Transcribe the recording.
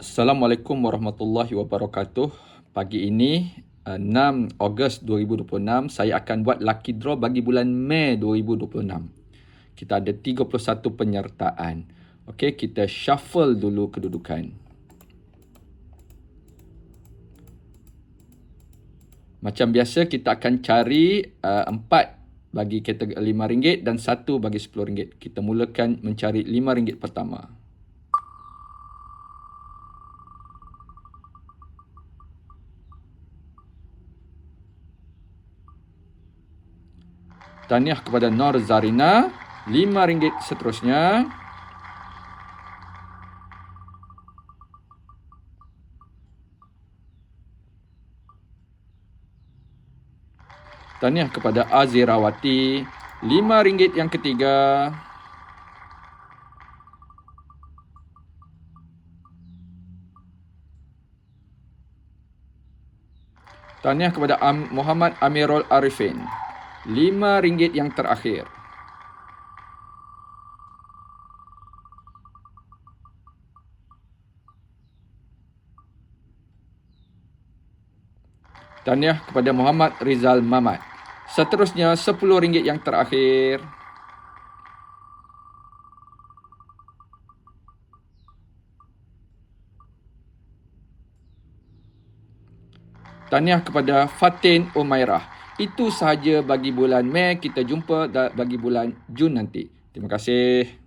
Assalamualaikum warahmatullahi wabarakatuh. Pagi ini 6 Ogos 2026 saya akan buat lucky draw bagi bulan Mei 2026. Kita ada 31 penyertaan. Okey, kita shuffle dulu kedudukan. Macam biasa kita akan cari 4 bagi kategori RM5 dan 1 bagi RM10. Kita mulakan mencari RM5 pertama. Tahniah kepada Nur Zarina, RM5 seterusnya. Tahniah kepada Azirawati, RM5 yang ketiga. Tahniah kepada Muhammad Amirul Arifin, RM5 yang terakhir. Tahniah kepada Muhammad Rizal Mamat. Seterusnya RM10 yang terakhir. Tahniah kepada Fatin Umairah. Itu sahaja bagi bulan Mei. Kita jumpa bagi bulan Jun nanti. Terima kasih.